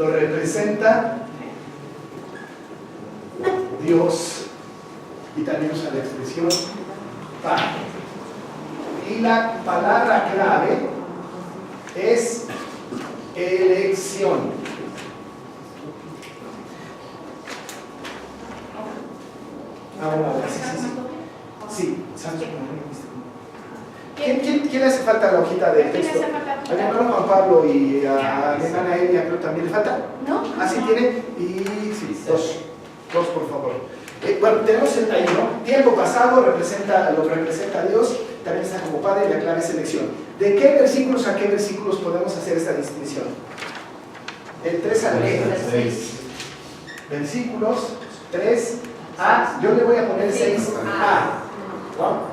lo representa Dios, y también usa la expresión Padre. Y la palabra clave es elección. Ahora, sí, Sancho. ¿Quién le hace falta la hojita de texto? A mi hermano Juan Pablo y a mi hermana Elia, creo también le falta. ¿No? Así tiene. Y sí, dos por favor. Bueno, tenemos el ahí, ¿no? Tiempo pasado lo que representa a Dios, también está como Padre, y la clave es elección. ¿De qué versículos a qué versículos podemos hacer esta distinción? Del 3 al 6. Versículos 3 a, yo le voy a poner 6a. ¿No?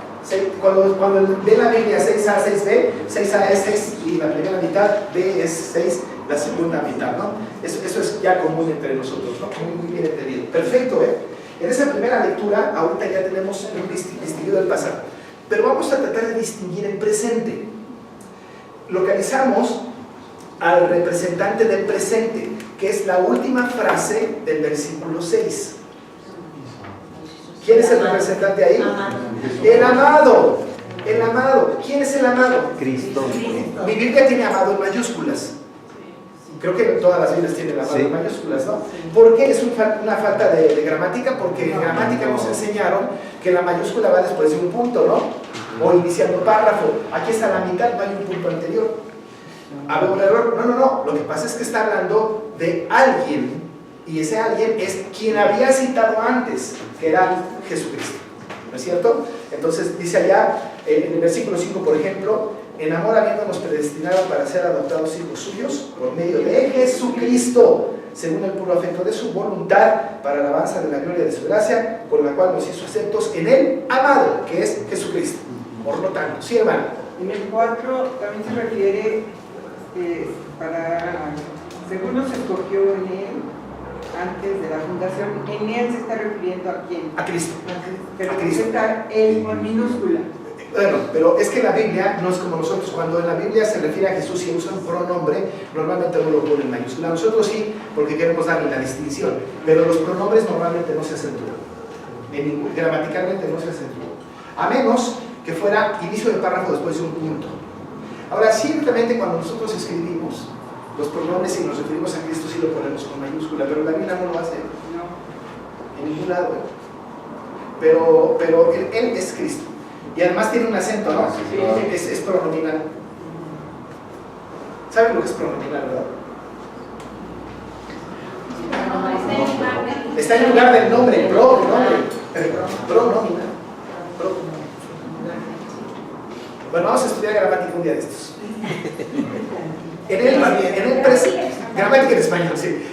Cuando ve la Biblia 6a, 6b, 6a es 6 y la primera mitad, b es 6, la segunda mitad, ¿no? Eso es ya común entre nosotros, ¿no? Muy bien entendido. Perfecto, ¿eh? En esa primera lectura, ahorita ya tenemos un distinguido del pasado. Pero vamos a tratar de distinguir el presente. Localizamos al representante del presente, que es la última frase del versículo 6. ¿Quién es el representante ahí? El amado. El amado. ¿Quién es el amado? Cristo. Mi Biblia tiene amado en mayúsculas. Creo que todas las Biblias tienen amado en mayúsculas, ¿no? ¿Por qué es una falta de gramática? Porque en gramática nos enseñaron que la mayúscula va después de un punto, ¿no? O iniciando párrafo. Aquí está la mitad, no hay un punto anterior. ¿Habrá un error? No. Lo que pasa es que está hablando de alguien, y ese alguien es quien había citado antes, que era Jesucristo. ¿No es cierto? Entonces dice allá, en el versículo 5, por ejemplo, en amor habiéndonos predestinado para ser adoptados hijos suyos por medio de Jesucristo, según el puro afecto de su voluntad, para la alabanza de la gloria de su gracia, con la cual nos hizo aceptos en el amado, que es Jesucristo. Por lo tanto, sí, hermano. En el 4 también se refiere según nos escogió en él antes de la fundación. En él se está refiriendo a quién? A Cristo. Pero a Cristo. está él con minúscula. Bueno, pero es que la Biblia no es como nosotros. Cuando en la Biblia se refiere a Jesús y usa un pronombre, normalmente no lo pone en mayúscula. Nosotros sí, porque queremos darle la distinción. Pero los pronombres normalmente no se acentúan. Gramaticalmente no se acentúan. A menos que fuera inicio de párrafo después de un punto. Ahora, ciertamente cuando nosotros escribimos los pronombres y nos referimos a Cristo sí lo ponemos con mayúscula, pero la Biblia no lo hace. No. En ningún lado. Pero él es Cristo. Y además tiene un acento, ¿no? Sí. Es pronominal. ¿Saben lo que es pronominal, verdad? Está en lugar del nombre, pronominal. Bueno, vamos a estudiar gramática un día de estos. Gramática en español, sí.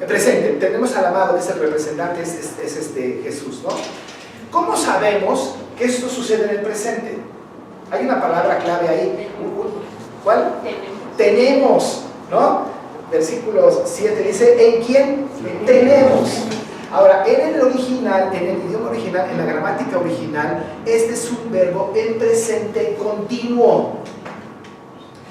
Presente, tenemos al amado, que es el representante, es Jesús, ¿no? ¿Cómo sabemos que esto sucede en el presente? Hay una palabra clave ahí. ¿Cuál? Tenemos, ¿no? Versículo 7 dice, ¿en quién? Tenemos. Ahora, en el original, en el idioma original, en la gramática original, este es un verbo en presente continuo.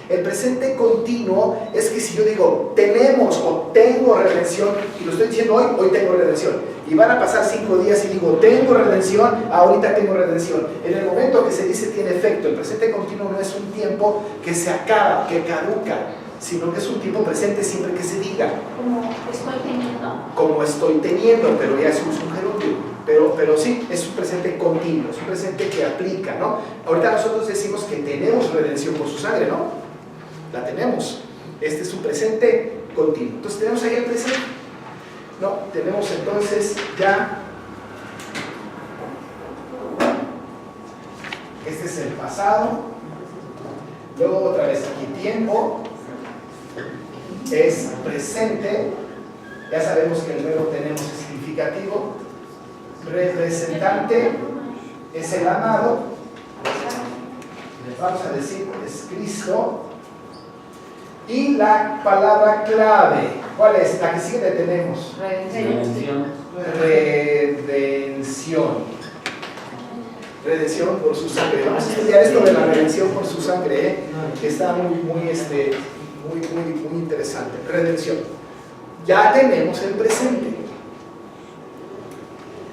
El presente continuo es que si yo digo tenemos o tengo redención, y lo estoy diciendo hoy tengo redención, y van a pasar 5 días y digo tengo redención, ahorita tengo redención. En el momento que se dice tiene efecto. El presente continuo no es un tiempo que se acaba, que caduca, sino que es un tiempo presente siempre que se diga. Como estoy teniendo. Como estoy teniendo, pero ya es un gerundio. Pero sí, es un presente continuo, es un presente que aplica, ¿no? Ahorita nosotros decimos que tenemos redención por su sangre, ¿no? La tenemos. Este es un presente continuo. Entonces tenemos ahí el presente. No, tenemos entonces ya. Este es el pasado. Luego otra vez aquí tiempo. Es presente. Ya sabemos que el verbo tenemos es significativo. Representante es el amado. Les vamos a decir es Cristo. Y la palabra clave, ¿cuál es? La que sigue tenemos. Redención. Redención por su sangre. Vamos a estudiar esto de la redención por su sangre, que está muy interesante. redención. Ya tenemos el presente.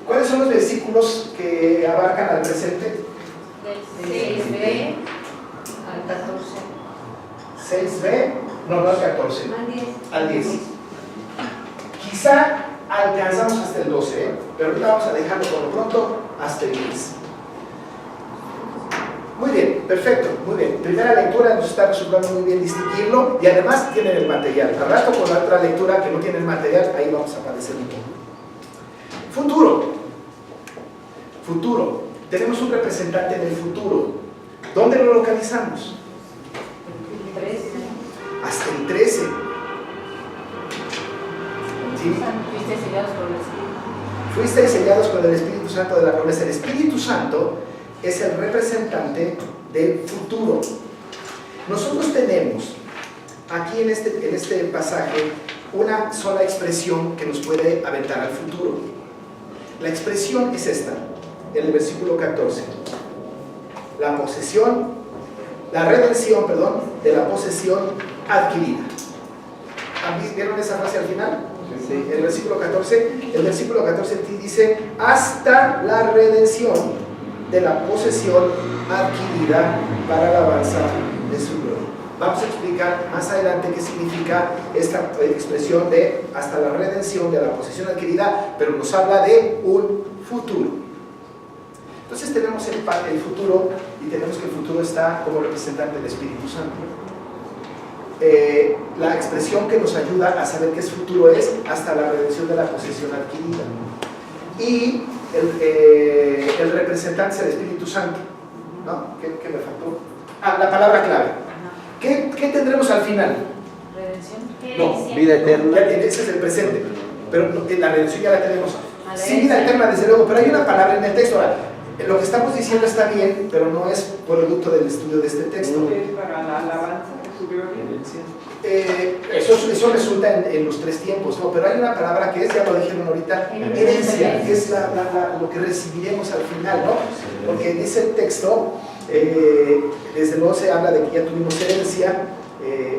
¿Cuáles son los versículos que abarcan al presente? Del 6b al 14. 6b, no al 14, Al 10. al 10. Quizá alcanzamos hasta el 12, pero ahorita vamos a dejarlo por lo pronto hasta el 10. Muy bien, perfecto, muy bien. Primera lectura nos está resultando muy bien distinguirlo y además tienen el material. Al rato con la otra lectura que no tiene el material, ahí vamos a aparecer un poco. Futuro. Futuro. Tenemos un representante en el futuro. ¿Dónde lo localizamos? 13. Hasta el 13. ¿Sí? Fuiste sellados por el Espíritu. Fuisteis sellados con el Espíritu Santo de la promesa. El Espíritu Santo es el representante del futuro. Nosotros tenemos aquí en este pasaje una sola expresión que nos puede aventar al futuro. La expresión es esta, en el versículo 14. La redención, de la posesión adquirida. ¿Vieron esa frase al final? Sí. El versículo 14 dice, hasta la redención de la posesión adquirida para la alabanza de su gloria. Vamos a explicar más adelante qué significa esta expresión de hasta la redención de la posesión adquirida, pero nos habla de un futuro. Entonces tenemos el futuro y tenemos que el futuro está como representante del Espíritu Santo. La expresión que nos ayuda a saber qué es futuro es hasta la redención de la posesión adquirida. Y el representante es el Espíritu Santo, ¿no? ¿Qué me faltó? La palabra clave. ¿Qué tendremos al final? Redención. No, vida eterna. Ese es el presente, pero la redención ya la tenemos. Sí, vida eterna desde luego, pero hay una palabra en el texto. Ahora, lo que estamos diciendo está bien, pero no es producto del estudio de este texto. Es para la alabanza de su gloria. Eso resulta en los tres tiempos, ¿no? Pero hay una palabra que es, ya lo dijeron ahorita, herencia, que es lo que recibiremos al final, ¿no? Porque dice el texto, desde luego se habla de que ya tuvimos herencia,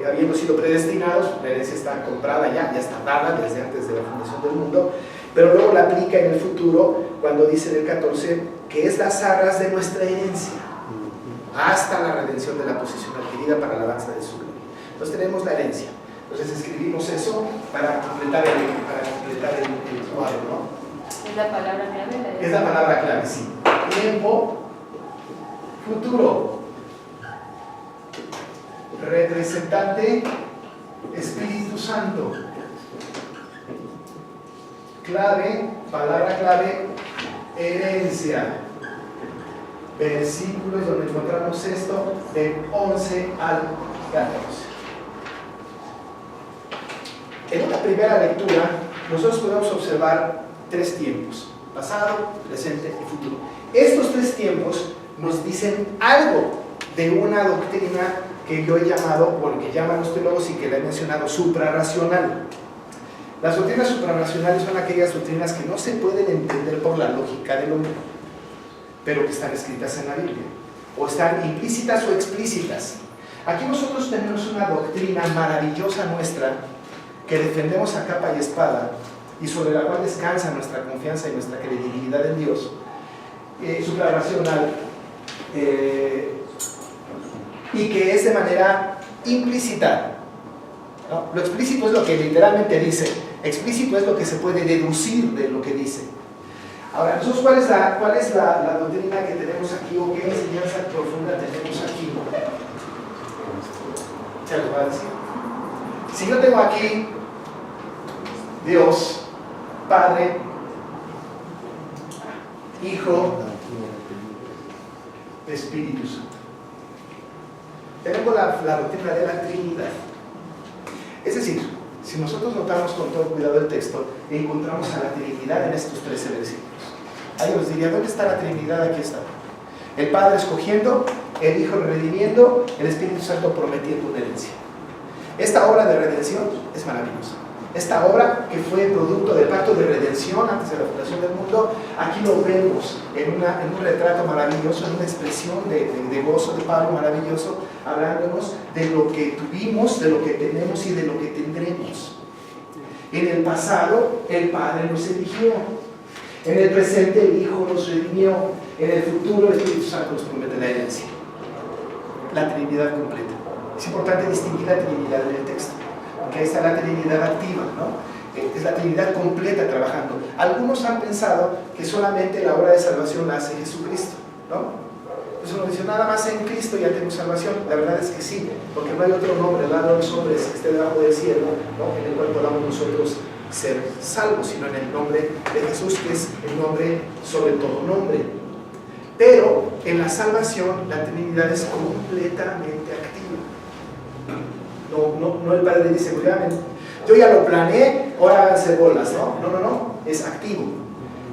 habiendo sido predestinados, la herencia está comprada ya está dada desde antes de la fundación del mundo, pero luego la aplica en el futuro cuando dice en el 14 que es las arras de nuestra herencia, hasta la redención de la posesión adquirida para la alabanza de su gloria. Entonces tenemos la herencia. Entonces escribimos eso para completar el cuadro, ¿no? ¿Es la palabra clave? Es la palabra clave, sí. Tiempo, futuro, representante, Espíritu Santo. Clave, palabra clave, herencia. Versículos donde encontramos esto de 11 al 14. En una primera lectura, nosotros podemos observar tres tiempos: pasado, presente y futuro. Estos tres tiempos nos dicen algo de una doctrina que yo he llamado, bueno, que llaman los teólogos y que le he mencionado, suprarracional. Las doctrinas suprarracionales son aquellas doctrinas que no se pueden entender por la lógica del hombre, pero que están escritas en la Biblia, o están implícitas o explícitas. Aquí nosotros tenemos una doctrina maravillosa nuestra, que defendemos a capa y espada, y sobre la cual descansa nuestra confianza y nuestra credibilidad en Dios, suprarracional, y que es de manera implícita, ¿no? Lo explícito es lo que literalmente dice, explícito es lo que se puede deducir de lo que dice. Ahora, nosotros, ¿cuál es la doctrina que tenemos aquí, o qué enseñanza profunda tenemos aquí? Se los voy a decir. Si yo tengo aquí Dios, Padre, Hijo, Espíritu Santo. Tenemos la doctrina de la Trinidad. Es decir, si nosotros notamos con todo cuidado el texto, encontramos a la Trinidad en estos 13 versículos. Alguien nos diría, ¿dónde está la Trinidad? Aquí está. El Padre escogiendo, el Hijo redimiendo, el Espíritu Santo prometiendo una herencia. Esta obra de redención es maravillosa. Esta obra que fue producto del pacto de redención antes de la fundación del mundo, aquí lo vemos en un retrato maravilloso, en una expresión de gozo de Pablo maravilloso, hablándonos de lo que tuvimos, de lo que tenemos y de lo que tendremos. En el pasado, el Padre nos eligió. En el presente, el Hijo nos redimió. En el futuro, el Espíritu Santo nos promete la herencia. La Trinidad completa. Es importante distinguir la Trinidad en el texto, porque ahí está la Trinidad activa, ¿no? Es la Trinidad completa trabajando. Algunos han pensado que solamente la obra de salvación la hace Jesucristo, ¿no? Entonces uno dice, nada más en Cristo ya tenemos salvación. La verdad es que sí, porque no hay otro nombre dado a los hombres que esté debajo del cielo, ¿no?, en el cual podamos nosotros ser salvos, sino en el nombre de Jesús, que es el nombre sobre todo nombre. Pero en la salvación la Trinidad es completamente activa. No el Padre dice, yo ya lo planeé, ahora háganse bolas, ¿no? No, es activo.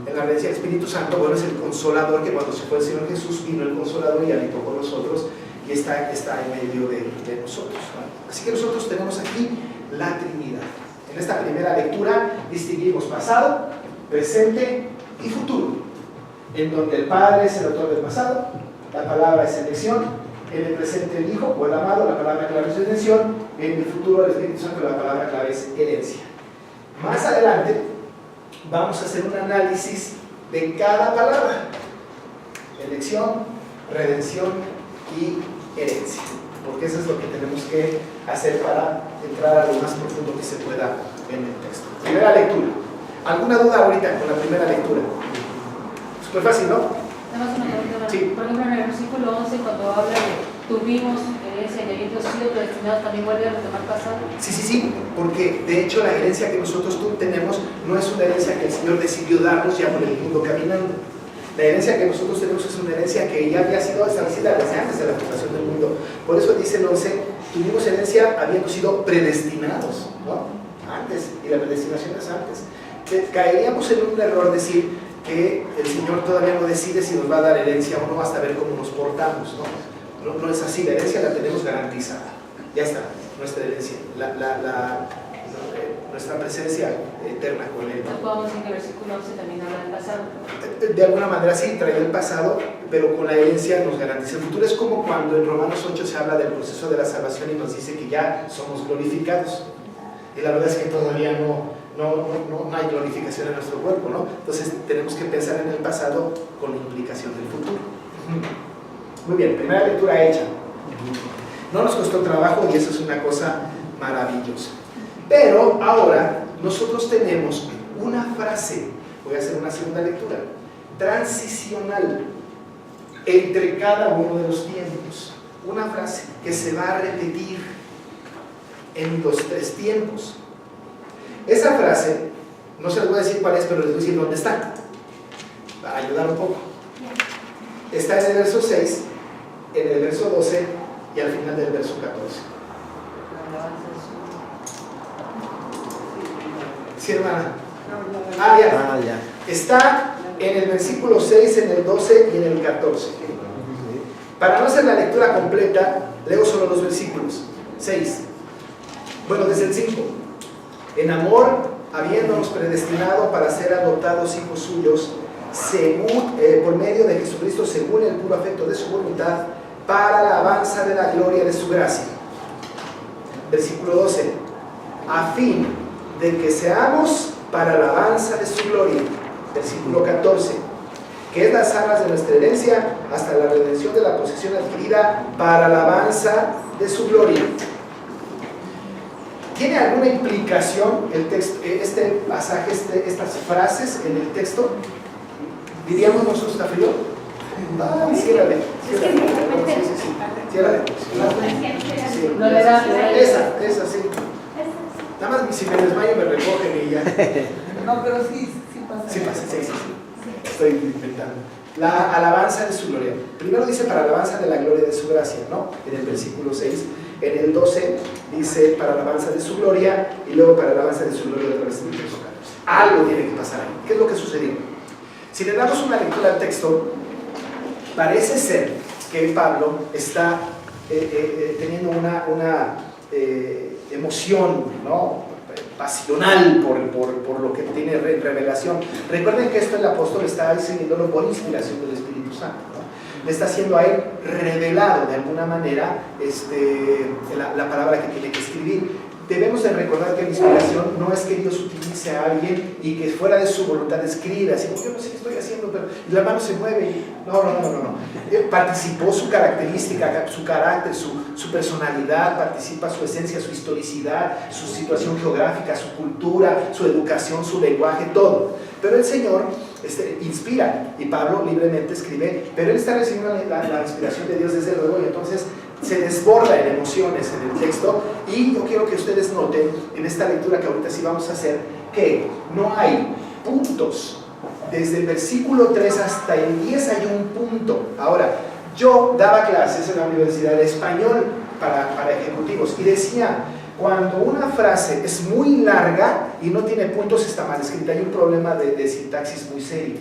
En la herencia del Espíritu Santo, bueno, es el Consolador, que cuando se fue el Señor Jesús vino el Consolador y habitó con nosotros y está en medio de nosotros, ¿no? Así que nosotros tenemos aquí la Trinidad. En esta primera lectura distinguimos pasado, presente y futuro, en donde el Padre es el autor del pasado, la palabra es elección, en el presente el Hijo o el amado, la palabra clave es redención, en el futuro el Espíritu Santo, la palabra clave es herencia. Más adelante vamos a hacer un análisis de cada palabra: elección, redención y herencia, porque eso es lo que tenemos que hacer para entrar a lo más profundo que se pueda en el texto. Primera lectura. ¿Alguna duda ahorita con la primera lectura? Súper fácil, ¿no? Nada más una pregunta. Sí. Por ejemplo, en el versículo 11, cuando habla de tuvimos herencia y habiendo sido predestinados, también vuelve a retomar pasado. Sí, porque de hecho la herencia que nosotros tenemos no es una herencia que el Señor decidió darnos ya por el mundo caminando. La herencia que nosotros tenemos es una herencia que ya había sido establecida desde antes de la fundación del mundo. Por eso dice el 11, tuvimos herencia habiendo sido predestinados, ¿no? Antes, y la predestinación es antes. Caeríamos en un error decir que el Señor todavía no decide si nos va a dar herencia o no hasta ver cómo nos portamos, ¿no? No es así, la herencia la tenemos garantizada. Ya está, nuestra herencia, nuestra presencia eterna con Él, ¿no? Entonces podemos decir que el versículo 11 también habla del pasado. De alguna manera sí, trae el pasado, pero con la herencia nos garantiza el futuro. Es como cuando en Romanos 8 se habla del proceso de la salvación y nos dice que ya somos glorificados. Y la verdad es que todavía no hay glorificación en nuestro cuerpo, ¿no? Entonces tenemos que pensar en el pasado con la implicación del futuro. Muy bien, primera lectura hecha. No nos costó trabajo y eso es una cosa maravillosa. Pero ahora nosotros tenemos una frase, voy a hacer una segunda lectura, transicional entre cada uno de los tiempos. Una frase que se va a repetir en los tres tiempos. Esa frase, no se les voy a decir cuál es, pero les voy a decir dónde está, para ayudar un poco. Está en el verso 6, en el verso 12 y al final del verso 14. ¿Sí, hermana? Ya. Está en el versículo 6, en el 12 y en el 14. Para no hacer la lectura completa, leo solo los versículos. 6. Bueno, desde el 5. En amor, habiéndonos predestinado para ser adoptados hijos suyos, por medio de Jesucristo, según el puro afecto de su voluntad, para la alabanza de la gloria de su gracia. Versículo 12. A fin de que seamos para la alabanza de su gloria. Versículo 14. Que es las arras de nuestra herencia hasta la redención de la posesión adquirida para la alabanza de su gloria. ¿Tiene alguna implicación el texto, este pasaje, estas frases en el texto? ¿Diríamos nosotros está frío? Ciérrale. Ciérrale. Esa, sí. Nada más si me desmayo me recogen y ya. No, pero sí pasa. Sí pasa, sí. Estoy inventando. La alabanza de su gloria. Primero dice para alabanza de la gloria de su gracia, ¿no? En el versículo 6. En el 12 dice para alabanza de su gloria y luego para alabanza de su gloria otra vez en el verso 14. Algo tiene que pasar ahí. ¿Qué es lo que sucedió? Si le damos una lectura al texto, parece ser que Pablo está teniendo una emoción, ¿no? pasional por lo que tiene revelación. Recuerden que esto el apóstol está escribiéndolo por inspiración del Espíritu Santo, ¿no? Le está haciendo a él revelado de alguna manera la palabra que tiene que escribir. Debemos de recordar que la inspiración no es que Dios utilice a alguien y que fuera de su voluntad escriba, así, yo no sé qué estoy haciendo, pero la mano se mueve. No. Participó su característica, su carácter, su personalidad, participa su esencia, su historicidad, su situación geográfica, su cultura, su educación, su lenguaje, todo. Pero el Señor inspira, y Pablo libremente escribe, pero él está recibiendo la inspiración de Dios desde luego, y entonces se desborda en emociones en el texto. Y yo quiero que ustedes noten en esta lectura que ahorita sí vamos a hacer, que no hay puntos. Desde el versículo 3 hasta el 10 hay un punto. Ahora, yo daba clases en la Universidad de Español para ejecutivos y decía, cuando una frase es muy larga y no tiene puntos, está mal escrita. Hay un problema de sintaxis muy serio,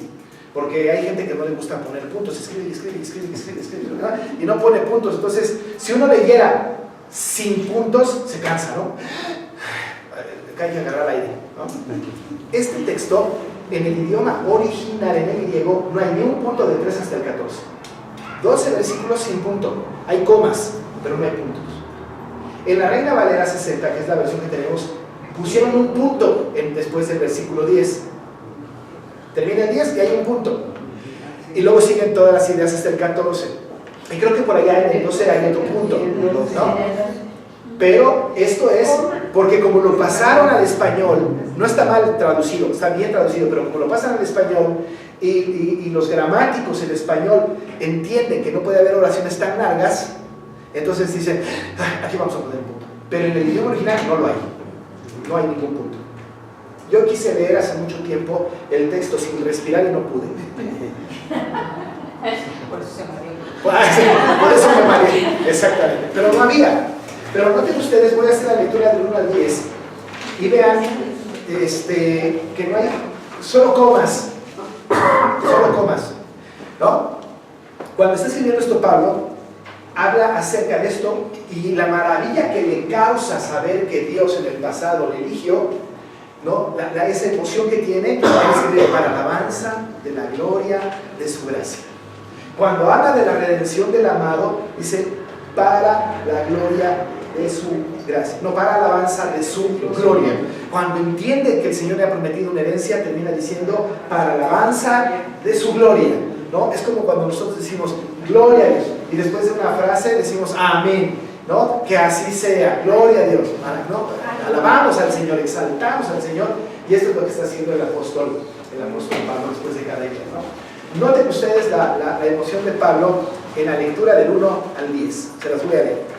porque hay gente que no le gusta poner puntos, escribe, ¿verdad? Y no pone puntos. Entonces, si uno leyera sin puntos, se cansa, ¿no? Hay que agarrar aire, ¿no? Este texto, en el idioma original, en el griego, no hay ni un punto de 3 hasta el 14. 12 versículos sin punto. Hay comas, pero no hay puntos. En la Reina Valera 60, que es la versión que tenemos, pusieron un punto después del versículo 10. Termina el 10 y hay un punto. Y luego siguen todas las ideas hasta el 14. Y creo que por allá en el 12 hay otro punto, ¿no? Pero esto es porque como lo pasaron al español, no está mal traducido, está bien traducido, pero como lo pasan al español y los gramáticos en español entienden que no puede haber oraciones tan largas, entonces dicen, aquí vamos a poner un punto. Pero en el idioma original no lo hay. No hay ningún punto. Yo quise leer hace mucho tiempo el texto sin respirar y no pude. Por eso se mareó. Por eso me mareé, exactamente. Pero no había. Pero noten ustedes, voy a hacer la lectura del 1 al 10 y vean que no hay, solo comas, ¿no? Cuando está escribiendo esto Pablo, habla acerca de esto y la maravilla que le causa saber que Dios en el pasado le eligió, ¿no? Esa emoción que tiene, él escribe para la alabanza de la gloria de su gracia. Cuando habla de la redención del amado, dice para la gloria de su gracia, no para la alabanza de su gloria. Cuando entiende que el Señor le ha prometido una herencia, termina diciendo para la alabanza de su gloria, ¿no? Es como cuando nosotros decimos gloria a Dios y después de una frase decimos amén, ¿no? Que así sea, gloria a Dios, ¿no? Alabamos al Señor, exaltamos al Señor, y esto es lo que está haciendo el apóstol Pablo después de cada día, ¿no? Noten ustedes la emoción de Pablo en la lectura del 1 al 10, se las voy a leer.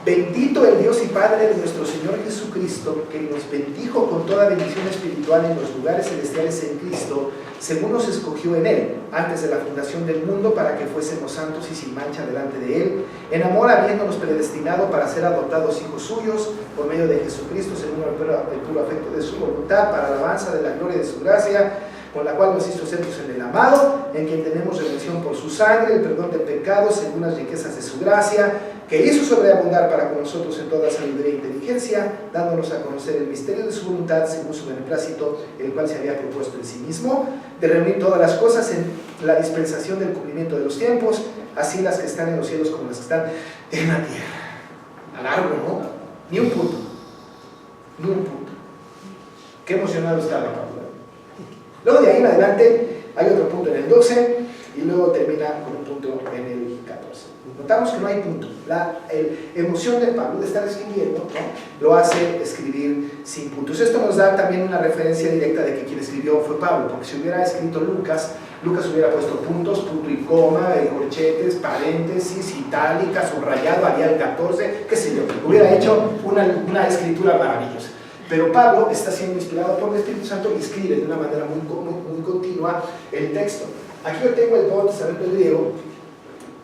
Bendito el Dios y Padre de nuestro Señor Jesucristo, que nos bendijo con toda bendición espiritual en los lugares celestiales en Cristo, según nos escogió en Él, antes de la fundación del mundo, para que fuésemos santos y sin mancha delante de Él, en amor habiéndonos predestinado para ser adoptados hijos suyos, por medio de Jesucristo, según el puro afecto de su voluntad, para alabanza de la gloria de su gracia, con la cual nos hizo centros en el amado, en quien tenemos redención por su sangre, el perdón de pecados según las riquezas de su gracia, que hizo sobreabundar para con nosotros en toda sabiduría e inteligencia, dándonos a conocer el misterio de su voluntad según su beneplácito, el cual se había propuesto en sí mismo, de reunir todas las cosas en la dispensación del cumplimiento de los tiempos, así las que están en los cielos como las que están en la tierra. A largo, ¿no? Ni un punto. Ni un punto. Qué emocionado estaba Pablo. Luego de ahí en adelante hay otro punto en el 12 y luego termina con un punto en el 14. Notamos que no hay punto. La emoción de Pablo de estar escribiendo, ¿no?, lo hace escribir sin puntos. Esto nos da también una referencia directa de que quien escribió fue Pablo, porque si hubiera escrito Lucas hubiera puesto puntos, punto y coma, corchetes, paréntesis, itálica, subrayado, haría el 14, qué sé yo, hubiera hecho una escritura maravillosa. Pero Pablo está siendo inspirado por el Espíritu Santo y escribe de una manera muy continua el texto. Aquí yo tengo el Nuevo Testamento en griego,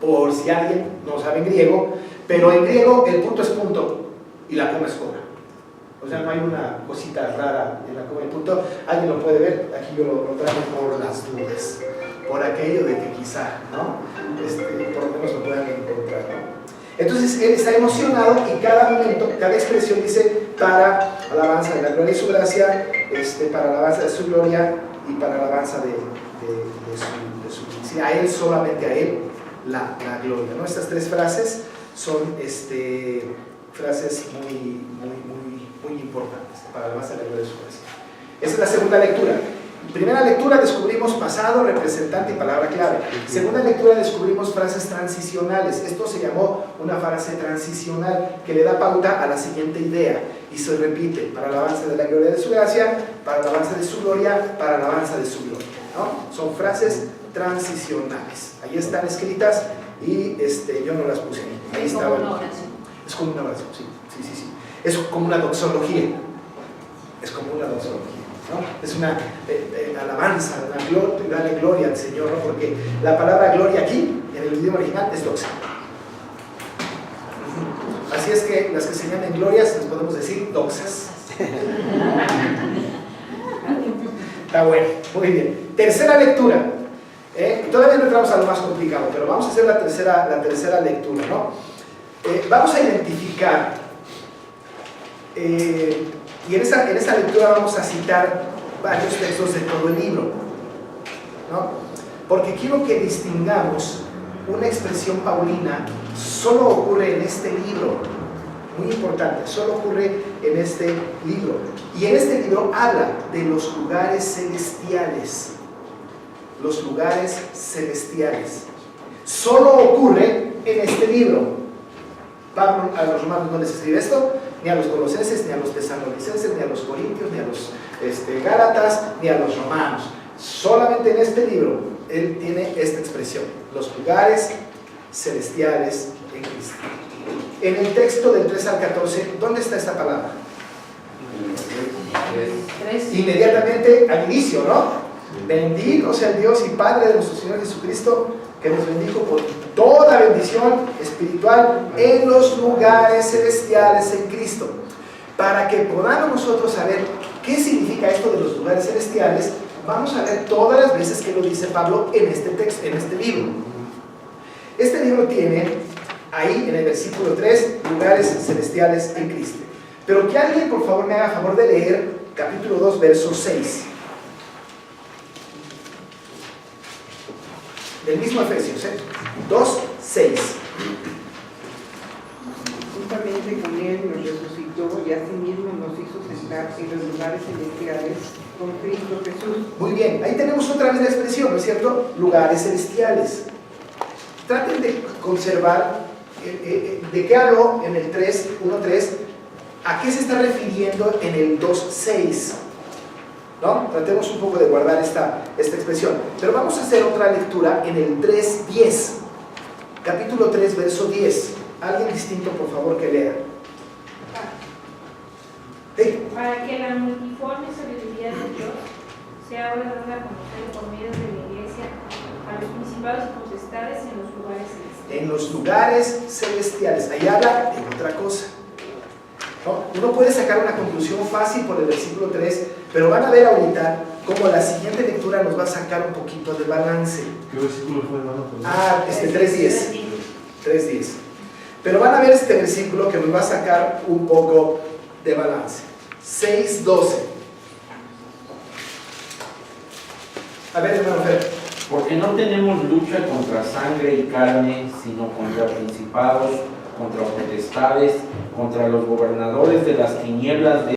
por si alguien no sabe griego, pero en griego el punto es punto y la coma es coma. O sea, no hay una cosita rara en la coma y punto. Alguien lo puede ver, aquí yo lo traje por las dudas, por aquello de que quizá, ¿no? Por lo menos lo puedan encontrar, ¿no? Entonces él está emocionado y cada momento, cada expresión dice para alabanza de la gloria de su gracia, para alabanza de su gloria y para alabanza de su a él, solamente a él, la gloria, ¿no? Estas tres frases son frases muy importantes para alabanza de la gloria de su gracia. Esa es la segunda lectura. Primera lectura descubrimos pasado, representante y palabra clave. Segunda lectura descubrimos frases transicionales. Esto se llamó una frase transicional que le da pauta a la siguiente idea y se repite para alabanza de la gloria de su gracia, para alabanza de su gloria, para alabanza de su gloria, ¿no? Son frases transicionales. Ahí están escritas y yo no las puse ahí. Ahí Es estaba. como una oración. Es como una oración, sí. Es como una doxología. Es como una doxología, ¿no? Es una alabanza, darle gloria al Señor, ¿no? Porque la palabra gloria aquí, en el idioma original, es doxa. Así es que las que se llaman glorias les podemos decir doxas. Está bueno, muy bien. Tercera lectura. Todavía no entramos a lo más complicado, pero vamos a hacer la tercera lectura, ¿no? Vamos a identificar, y en esa lectura vamos a citar varios textos de todo el libro, ¿no? Porque quiero que distingamos una expresión paulina, solo ocurre en este libro, muy importante, solo ocurre en este libro. Y en este libro habla de los lugares celestiales. Los lugares celestiales. Solo ocurre en este libro. Pablo a los romanos no les escribe esto, ni a los colosenses, ni a los tesalonicenses, ni a los corintios, ni a los gálatas, ni a los romanos. Solamente en este libro él tiene esta expresión: los lugares celestiales en Cristo. En el texto del 3 al 14, ¿dónde está esta palabra? Inmediatamente al inicio, ¿no? Bendito sea el Dios y Padre de nuestro Señor Jesucristo, que nos bendijo con toda bendición espiritual en los lugares celestiales en Cristo. Para que podamos nosotros saber qué significa esto de los lugares celestiales, vamos a ver todas las veces que lo dice Pablo en este texto, en este libro. Este libro tiene ahí en el versículo 3 lugares celestiales en Cristo. Pero que alguien por favor me haga favor de leer capítulo 2 verso 6 del mismo Efesios, 2, 6. Juntamente con él nos resucitó y asimismo nos hizo sentar en los lugares celestiales con Cristo Jesús. Muy bien, ahí tenemos otra vez la expresión, ¿no es cierto? Lugares celestiales. Traten de conservar de qué habló en el 1.3, a qué se está refiriendo en el 2.6, ¿no? Tratemos un poco de guardar esta expresión. Pero vamos a hacer otra lectura en el 3.10, capítulo 3, verso 10. Alguien distinto, por favor, que lea. ¿Sí? Para que la multiforme sabiduría de Dios sea ahora dada a conocer por medio de la Iglesia a los principados y potestades en los lugares celestiales. En los lugares celestiales. Ahí habla de otra cosa, ¿no? Uno puede sacar una conclusión fácil por el versículo 3, pero van a ver ahorita cómo la siguiente lectura nos va a sacar un poquito de balance. ¿Qué versículo fue, hermano? 3.10. 3.10. Pero van a ver este versículo que nos va a sacar un poco de balance. 6.12. A ver, hermano Fer. Porque no tenemos lucha contra sangre y carne, sino contra principados, contra potestades, contra los gobernadores de las tinieblas de